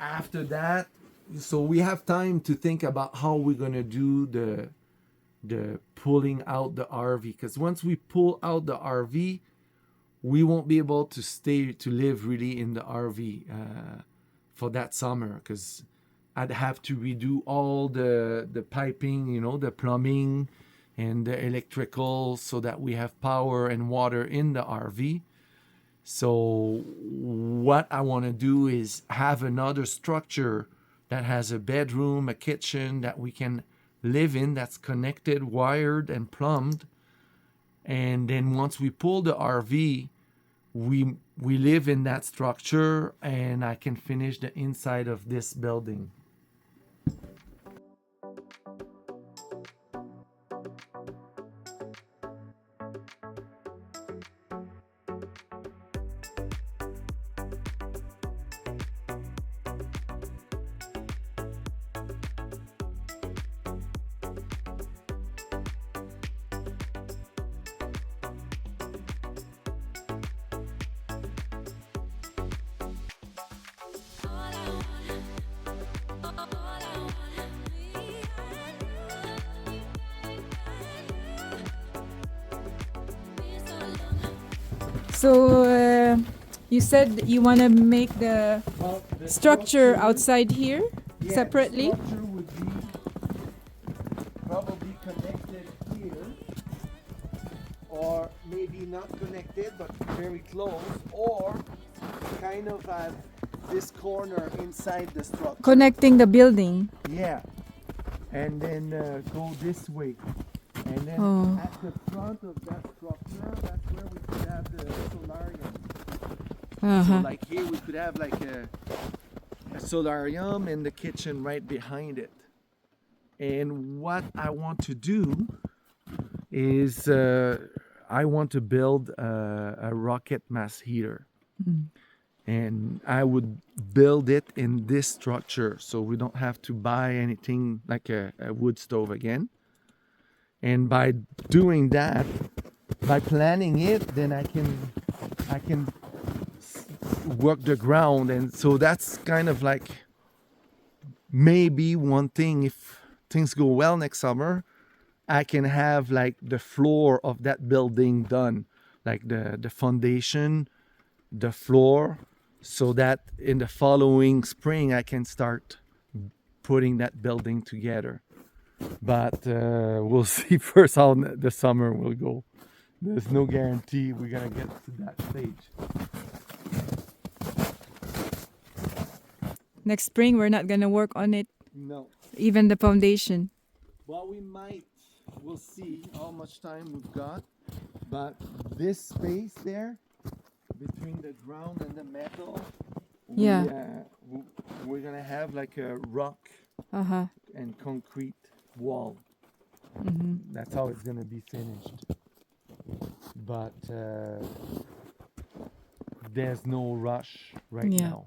after that, so we have time to think about how we're gonna do the pulling out the RV, because once we pull out the RV, we won't be able to stay to live really in the RV for that summer, because I'd have to redo all the piping, you know, the plumbing and the electrical, so that we have power and water in the RV. So what I want to do is have another structure that has a bedroom, a kitchen that we can live in, that's connected, wired, and plumbed. And then once we pull the RV, we live in that structure, and I can finish the inside of this building. So you said you want to make the Well, the structure outside here separately? The structure would be probably connected here, or maybe not connected but very close, or kind of at this corner inside the structure. Connecting the building. Yeah, and then go this way, and then Oh. at the front of that structure, that's where we could have the solarium. So Uh-huh. like here we could have like a solarium and the kitchen right behind it. And what I want to do is I want to build a rocket mass heater. And I would build it in this structure, so we don't have to buy anything like a wood stove again. And by doing that, by planning it, then I can work the ground. And so that's kind of like maybe one thing, if things go well next summer, I can have like the floor of that building done, like the foundation, the floor, so that in the following spring I can start putting that building together. But we'll see first how the summer will go. There's no guarantee we're gonna get to that stage. Next spring, we're not going to work on it, No. even the foundation. Well, we might. We'll see how much time we've got. But this space there, between the ground and the metal, Yeah. we're gonna have like a rock Uh-huh. and concrete wall. That's how it's gonna be finished. But there's no rush right Yeah. now.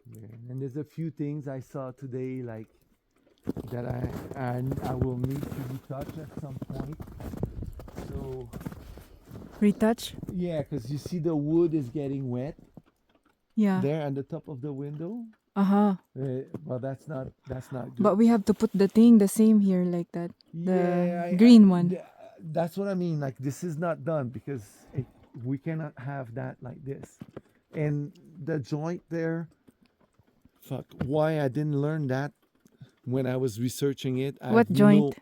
Yeah. And there's a few things I saw today, like that I will need to retouch at some point. So Retouch? yeah, because you see the wood is getting wet Yeah. there at the top of the window. Uh-huh. Well, that's not good. But we have to put the thing the same here like that. Yeah, The green one. That's what I mean. Like, this is not done because we cannot have that like this. And the joint there, fuck, why I didn't learn that when I was researching it. I What have joint?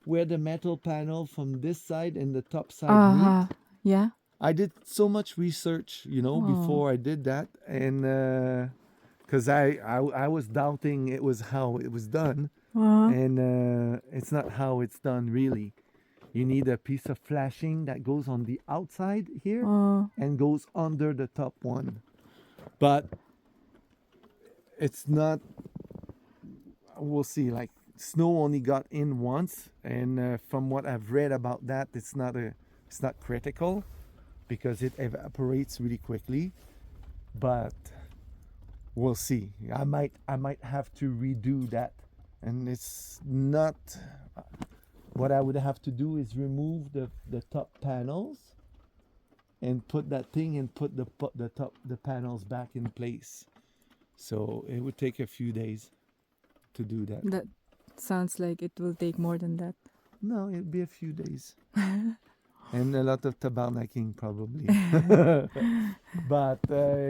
where the metal panel from this side and the top side Uh-huh. meet. Yeah. I did so much research, Oh. before I did that, and because I was doubting it was how it was done, Uh-huh. and it's not how it's done really. You need a piece of flashing that goes on the outside here and goes under the top one, but it's not. We'll see. Like, snow only got in once, and from what I've read about that, it's not critical because it evaporates really quickly. But we'll see. I might have to redo that, and it's not. What I would have to do is remove the top panels and put that thing and put the panels back in place. So it would take a few days to do that. That sounds like it will take more than that. No, it'd be a few days. And a lot of tabernacling probably. But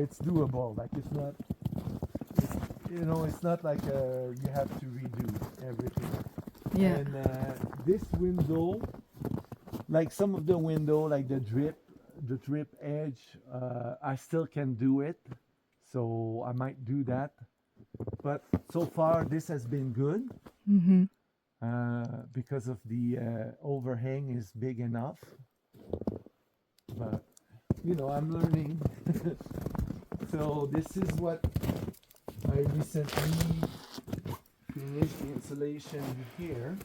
it's doable. Like it's not, it's not like you have to redo everything. Yeah. And this window, like some of the window, like the drip edge, I still can do it. So I might do that. But so far this has been good. Mm-hmm. Because of the overhang is big enough. But I'm learning. So this is what I recently finished the insulation here.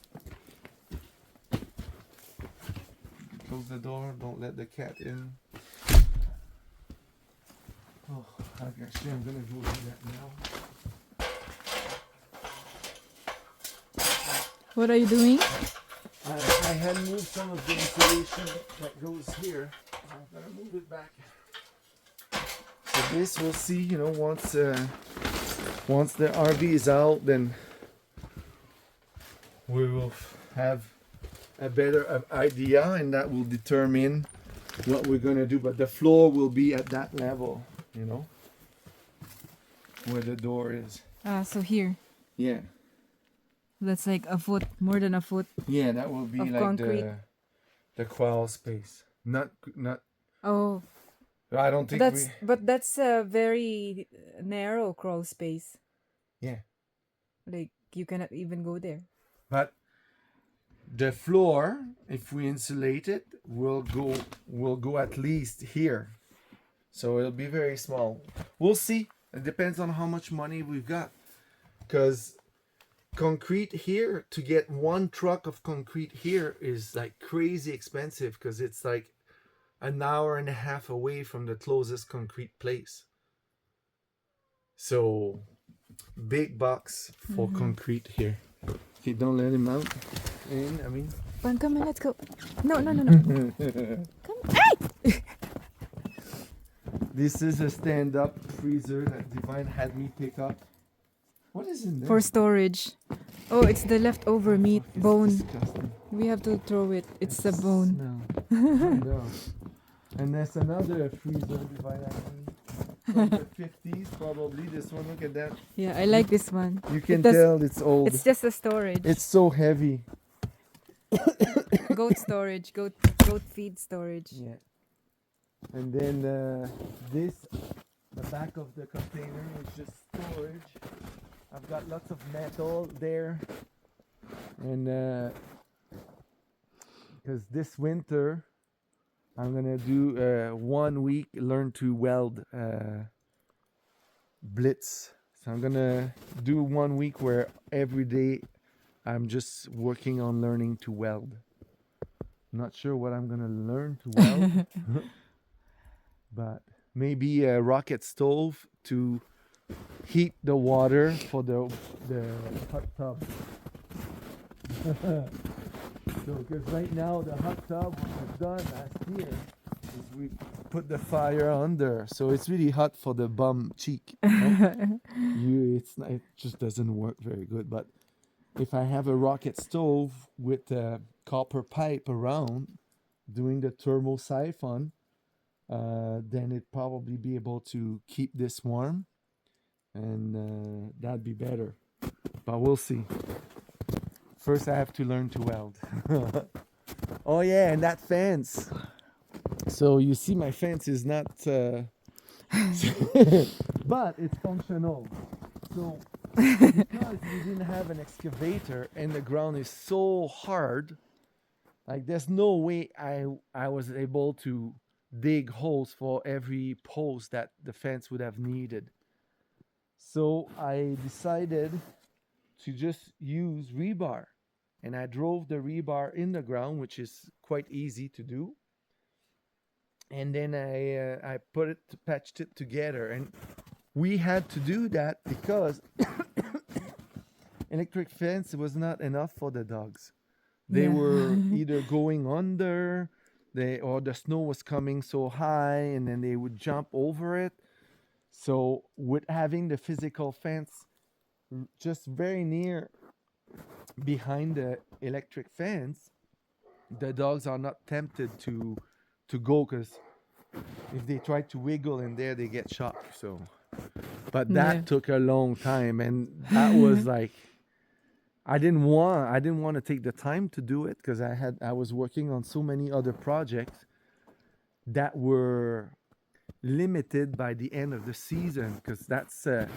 Close the door, don't let the cat in. Oh, actually I'm gonna go do that now. What are you doing? I had moved some of the insulation that goes here. I'm gonna move it back. So this we'll see, once the RV is out, then we will have a better idea, and that will determine what we're gonna do. But the floor will be at that level, where the door is. So here. Yeah. That's like a foot, more than a foot. Yeah, that will be Of like concrete. the crawl space. Not. Oh, I don't think but that's a very narrow crawl space. Yeah. Like you cannot even go there. But the floor, if we insulate it, will go at least here. So it'll be very small. We'll see. It depends on how much money we've got. Because concrete here, to get one truck of concrete here is like crazy expensive, because it's like an hour and a half away from the closest concrete place. So big bucks for concrete here. Okay, don't let him out. And Come on, let's go. No. Come. Hey! This is a stand-up freezer that Divine had me pick up. What is in there? For storage. Oh, it's the leftover meat It's bone. disgusting. We have to throw it. It's the bone. No. And there's another freezer Divine actually. From the 50s probably. This one, look at that. Yeah, I like this one. You can tell it's old. It's just a storage. It's so heavy. Goat storage. Goat feed storage. Yeah. And then the back of the container is just storage. I've got lots of metal there. And because this winter I'm gonna do 1 week learn to weld blitz. So I'm gonna do 1 week where every day I'm just working on learning to weld. Not sure what I'm gonna learn to weld. But maybe a rocket stove to heat the water for the hot tub. So, because right now the hot tub, what we've done last year is we put the fire under, so it's really hot for the bum cheek. It just doesn't work very good. But if I have a rocket stove with a copper pipe around doing the thermal siphon, then it'd probably be able to keep this warm, and that'd be better. But we'll see. First I have to learn to weld. Oh yeah, and that fence. So you see my fence is not but it's functional. So because we didn't have an excavator and the ground is so hard, like there's no way I was able to dig holes for every post that the fence would have needed. So I decided to just use rebar, and I drove the rebar in the ground, which is quite easy to do. And then I patched it together, and we had to do that because electric fence was not enough for the dogs. They were either going under, or the snow was coming so high, and then they would jump over it. So with having the physical fence just very near behind the electric fence, the dogs are not tempted to go, because if they try to wiggle in there, they get shocked. So, but Yeah. that took a long time, and that was like I didn't want to take the time to do it, because I was working on so many other projects that were limited by the end of the season, because that's is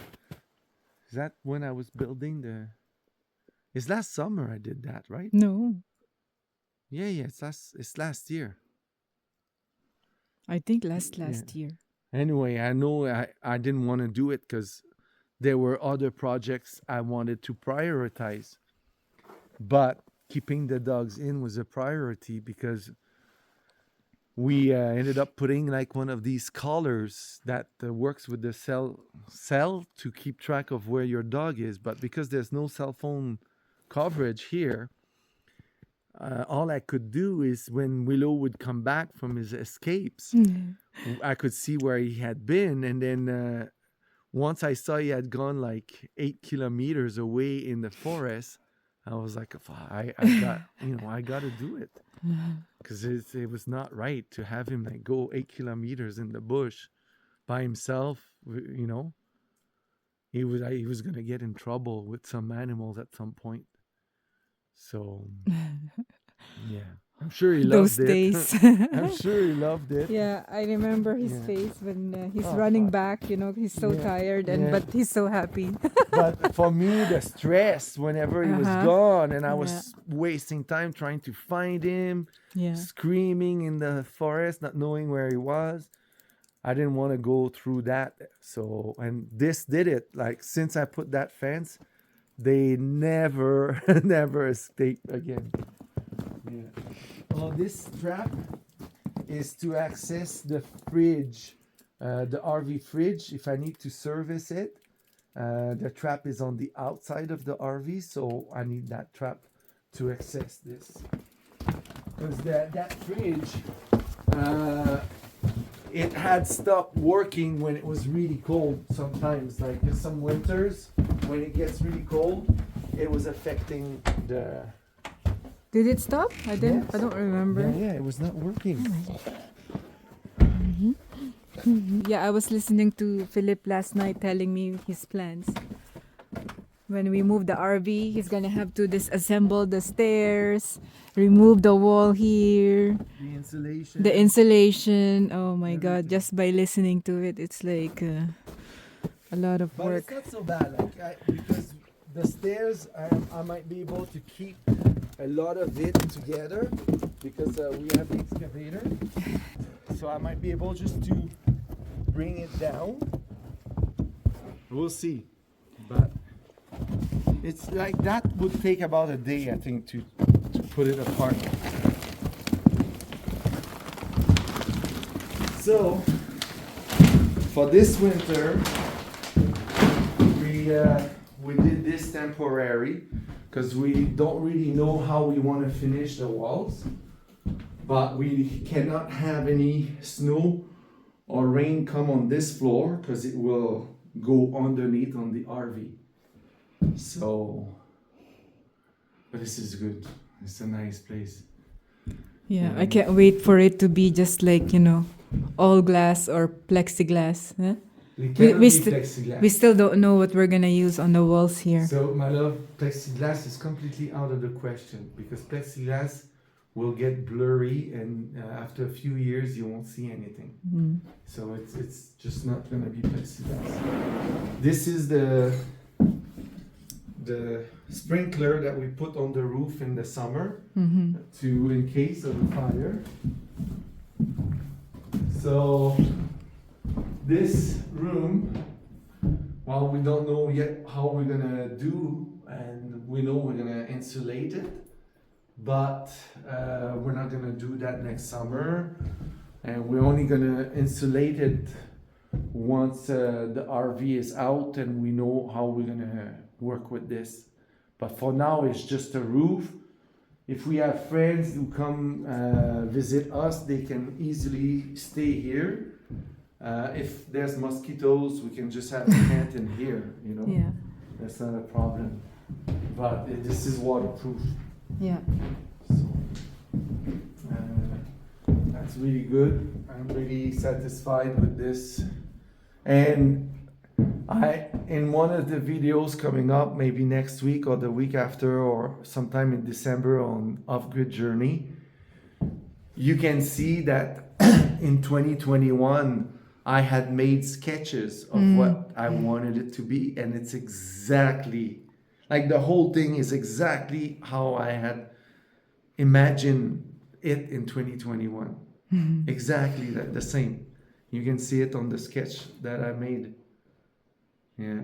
that when I was building the it's last summer I did that, right? No, Yeah, it's last year. I think Yeah. last year. Anyway, I know I didn't want to do it because there were other projects I wanted to prioritize. But keeping the dogs in was a priority, because we ended up putting like one of these collars that works with the cell to keep track of where your dog is. But because there's no cell phone coverage here, all I could do is when Willow would come back from his escapes, I could see where he had been. And then once I saw he had gone like 8 kilometers away in the forest, I was like, I got, I got to do it, because it was not right to have him like go 8 kilometers in the bush by himself. He was gonna get in trouble with some animals at some point. So yeah, I'm sure he Those loved it. days. I'm sure he loved it. Yeah, I remember his Yeah. face when he's Oh, running fuck. back. He's so Yeah, tired, and yeah. but he's so happy. But for me, the stress whenever he was Uh-huh. gone, and I Yeah. was wasting time trying to find him, Yeah. screaming in the forest, not knowing where he was. I didn't want to go through that. So, and this did it. Like, since I put that fence, they never, never escape again. Yeah. Oh, this trap is to access the fridge, the RV fridge, if I need to service it. The trap is on the outside of the RV, so I need that trap to access this. Because that fridge, it had stopped working when it was really cold sometimes. Like some winters, when it gets really cold, it was affecting the... Did it stop? I didn't. Yes. I don't remember. Yeah, it was not working. Yeah, I was listening to Philippe last night telling me his plans. When we move the RV, he's gonna have to disassemble the stairs, remove the wall here, The insulation. the insulation. Oh my God! Everything. Just by listening to it, it's like a lot of But work. it's not so bad, because the stairs, I might be able to keep a lot of it together, because we have the excavator. So I might be able just to bring it down. We'll see. But it's like that would take about a day, I think, to put it apart. So for this winter, we did this temporary, because we don't really know how we want to finish the walls, but we cannot have any snow or rain come on this floor, because it will go underneath on the RV. So, but this is good. It's a nice place. Yeah, I can't wait for it to be just like all glass or plexiglass. Huh? It We- cannot we be st- plexiglass. We still don't know what we're gonna use on the walls here. So, my love, plexiglass is completely out of the question, because plexiglass will get blurry, and after a few years you won't see anything. Mm. So it's just not gonna be plexiglass. This is the sprinkler that we put on the roof in the summer, Mm-hmm. to in case of a fire. So this room, while we don't know yet how we're gonna do, and we know we're gonna insulate it, but we're not gonna do that next summer, and we're only gonna insulate it once the RV is out and we know how we're gonna work with this. But for now, it's just a roof. if we have friends who come visit us, they can easily stay here. If there's mosquitoes, we can just have a tent in here, you know. Yeah. That's not a problem. But this is waterproof. Yeah. So, that's really good. I'm really satisfied with this. And in one of the videos coming up, maybe next week or the week after, or sometime in December on Off-Grid Journey, you can see that in 2021, I had made sketches of what I wanted it to be. And it's exactly, like the whole thing is exactly how I had imagined it in 2021. Exactly the same. You can see it on the sketch that I made. Yeah.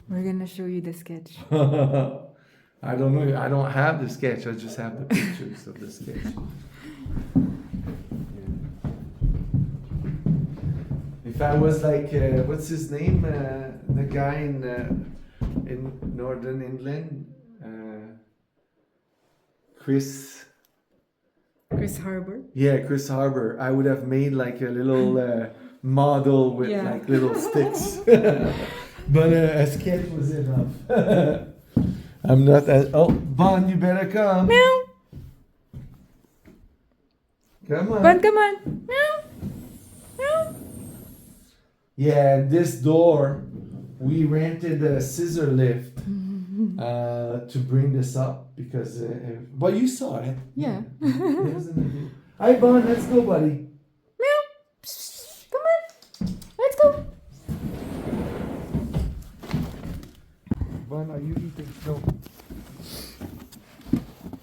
We're gonna show you the sketch. I don't know. I don't have the sketch. I just have the pictures of the sketch. Yeah. If I was like, what's his name? The guy in Northern England, Chris. Chris Harbor. Yeah, Chris Harbor. I would have made like a little model with Yeah. like little sticks. But a sketch was enough. I'm not as. Oh, Bon, you better come. Meow. Come on. Bun, come on. Meow. Meow. Yeah, this door, we rented a scissor lift to bring this up because. But you saw it. Yeah. Hi, Bon. Let's go, buddy. Meow. Come on. Let's go. Bon, are you eating? No.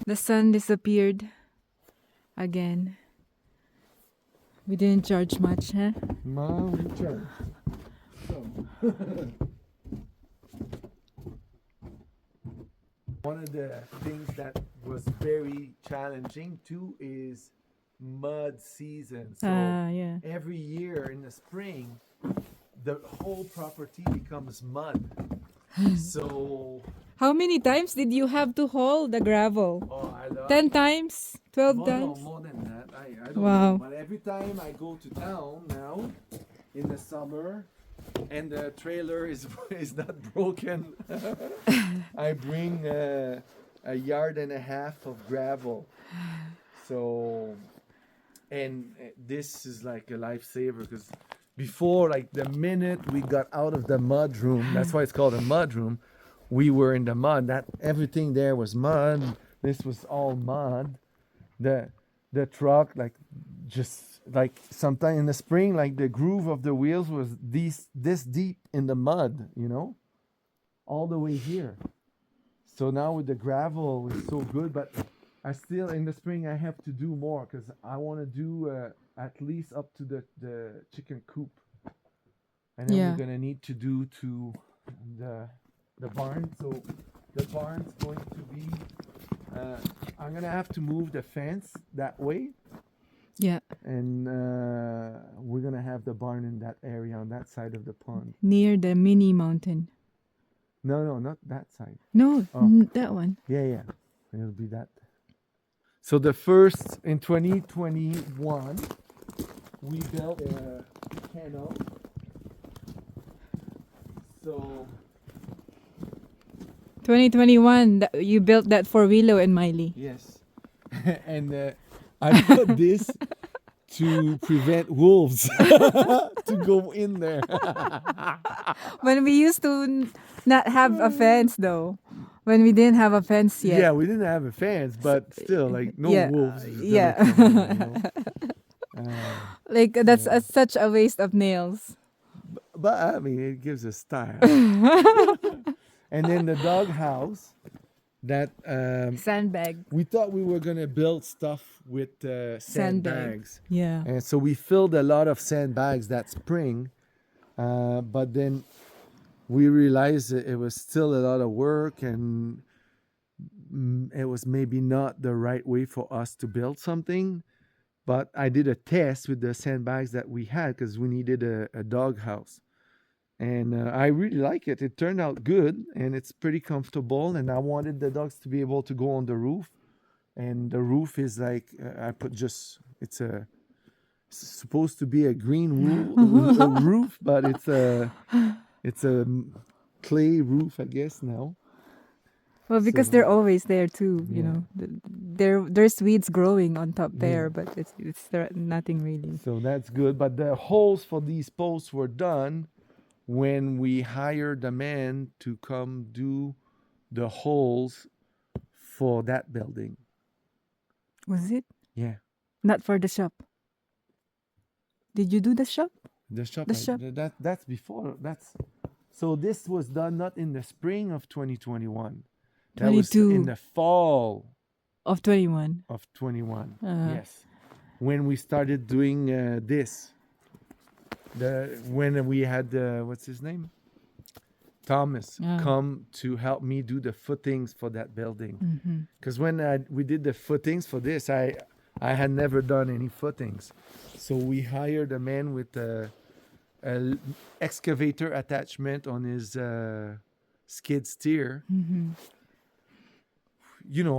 The sun disappeared again. We didn't charge much, huh? Mom, return. So. One of the things that was very challenging too is mud season. So Yeah. every year in the spring, the whole property becomes mud. So, How many times did you have to haul the gravel? oh, I love 10 times? 12 no, times? more than that. I don't Wow. know. But every time I go to town now, in the summer, and the trailer is not broken, I bring a yard and a half of gravel. So, and this is like a lifesaver because before, like the minute we got out of the mud room, that's why it's called a mud room. We were in the mud. That everything there was mud. This was all mud. The truck, like, just like sometime in the spring, like the groove of the wheels was this deep in the mud, you know, all the way here. So now with the gravel, it's so good. But I still in the spring I have to do more because I want to do at least up to the chicken coop, and then Yeah. we're gonna need to do to the barn. So the barn's going to be. I'm gonna have to move the fence that way, Yeah. and we're gonna have the barn in that area on that side of the pond. Near the mini mountain. No, not that side. No, Oh. that one. Yeah, it'll be that. So the first in 2021, we built a kennel. So 2021, you built that for Willow and Miley. yes, and I put this to prevent wolves to go in there. When we used to not have a fence, though. When we didn't have a fence yet. Yeah, we didn't have a fence, but still, like no Yeah, wolves. is gonna yeah. come in, you know? Like, that's such a waste of nails. But I mean, it gives us style. And then the dog house that Sandbag. we thought we were gonna build stuff with sandbags, Yeah. and so we filled a lot of sandbags that spring, but then we realized that it was still a lot of work, and it was maybe not the right way for us to build something. But I did a test with the sandbags that we had because we needed a dog house. And I really like it. It turned out good, and it's pretty comfortable. And I wanted the dogs to be able to go on the roof and the roof is like I put just it's supposed to be a green roof, but it's a clay roof, I guess now. Well, because So they're always there too, you yeah. know. There's weeds growing on top there, Yeah. but it's there, nothing really. So that's good. But the holes for these posts were done when we hired a man to come do the holes for that building. Was it? Yeah. Not for the shop. Did you do the shop? The shop, The shop? that's before. So this was done not in the spring of 2021. That was in 22 the fall of 21. of 21. Uh-huh. Yes. When we started doing this. When we had what's his name? Thomas come to help me do the footings for that building. Because when we did the footings for this, I had never done any footings. So we hired a man with a excavator attachment on his skid steer. You know,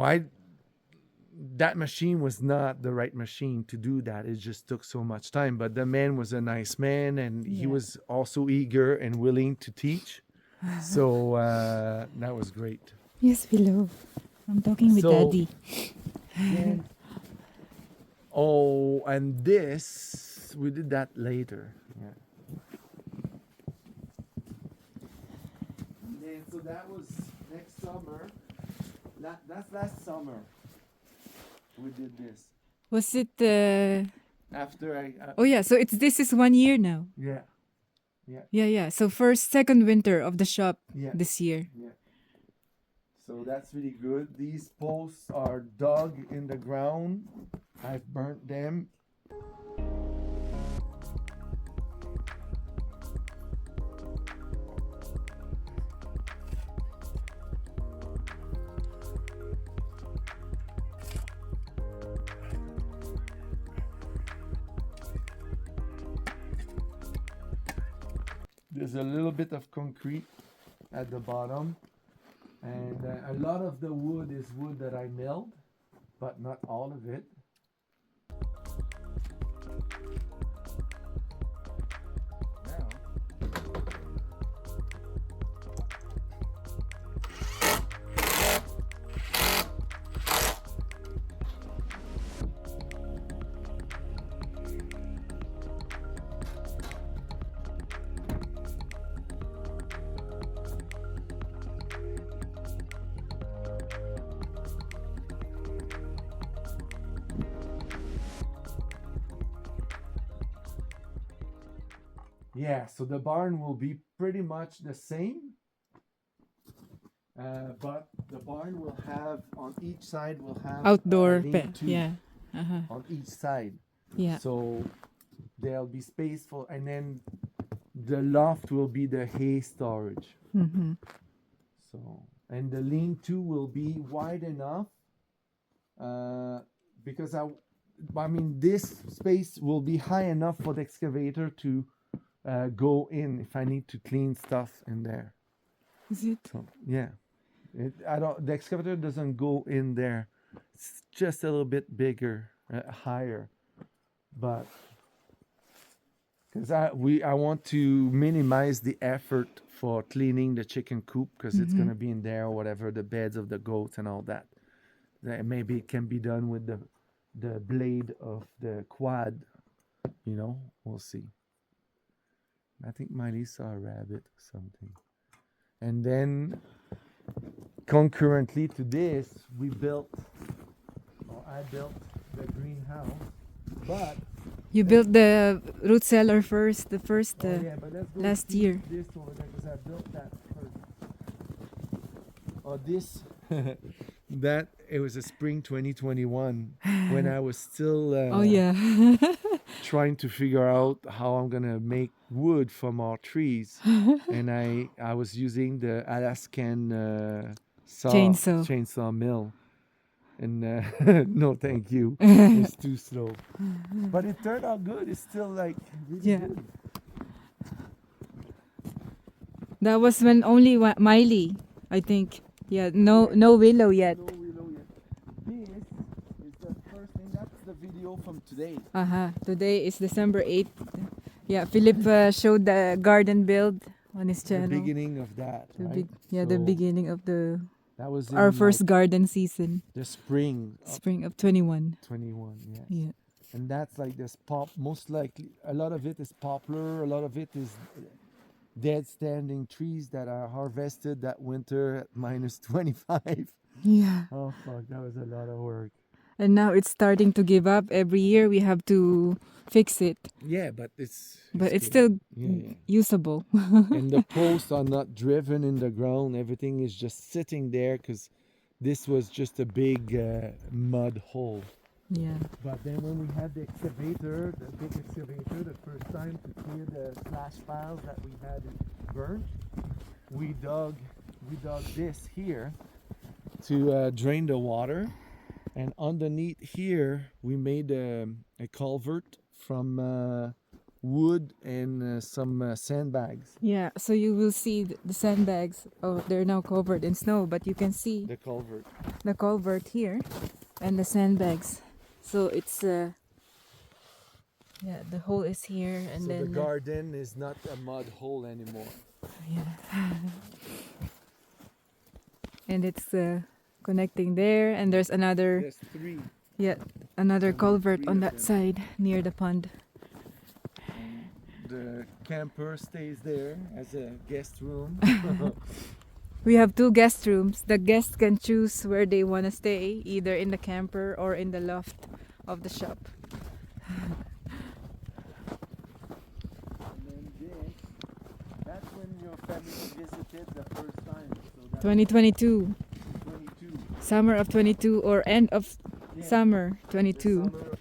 that machine was not the right machine to do that. It just took so much time. But the man was a nice man, and he was also eager and willing to teach. So that was great. Yes, Philo. I'm talking with So- Daddy. And, and this, we did that later. Yeah. And so that was next summer. That's last summer. We did this. Was it? After I Oh yeah. So this is 1 year now. yeah. Yeah. So second winter of the shop Yeah. this year. Yeah. So that's really good. These posts are dug in the ground. I've burnt them. There's a little bit of concrete at the bottom, and a lot of the wood is wood that I milled, but not all of it. Now, yeah, so the barn will be pretty much the same, but the barn will have on each side will have Outdoor. a lean-to Yeah. Uh-huh. on each side. Yeah. So there'll be space for, and then the loft will be the hay storage. Mm-hmm. So, and the lean-to will be wide enough, because I mean, this space will be high enough for the excavator to go in if I need to clean stuff in there. Is it? So yeah, the excavator doesn't go in there. It's just a little bit bigger, higher, but because I want to minimize the effort for cleaning the chicken coop, because it's gonna be in there or whatever, the beds of the goats and all that. Maybe it can be done with the blade of the quad. You know, we'll see. I think Miley saw a rabbit or something. And then concurrently to this, I built the greenhouse. But You built the root cellar first. The first. yeah, but let's go last see year. this over there, because I built that first. Oh, this that it was a spring 2021 when I was still Oh yeah. trying to figure out how I'm gonna make wood from our trees, and I was using the Alaskan chainsaw mill, and no, thank you, it's too slow. But it turned out good. It's still like really Yeah. good. That was when only Miley, I think. Yeah. No willow yet. No willow yet. This today. Today is December 8th. Yeah, Philippe showed the garden build on his The channel. beginning of that, right? The So beginning of that was our in first like garden season, the spring of spring of 21. 21, yes. Yeah. And that's like this most likely, a lot of it is poplar, a lot of it is dead standing trees that are harvested that winter at minus 25. Yeah. Oh fuck, that was a lot of work. And now it's starting to give up. Every year we have to fix it, Yeah, but it's but it's good. still Yeah. usable. And the posts are not driven in the ground. Everything is just sitting there because this was just a big mud hole. Yeah. But then when we had the excavator, the big excavator, the first time to clear the slash piles that we had burned, we dug this here to drain the water, and underneath here we made a culvert from wood and some sandbags. Yeah, so you will see the sandbags. Oh, they're now covered in snow, but you can see The culvert. the culvert here and the sandbags. So it's yeah, the hole is here, and So then the garden is not a mud hole anymore. yeah, and it's connecting there, and there's another There's three. another culvert three on of that them. side near the pond. The camper stays there as a guest room. We have 2 guest rooms. The guests can choose where they want to stay, either in the camper or in the loft of the shop. And then this, that's when your family visited the first time. So that's 2022, 22. summer of 22 or end of Yeah, summer the 22. summer of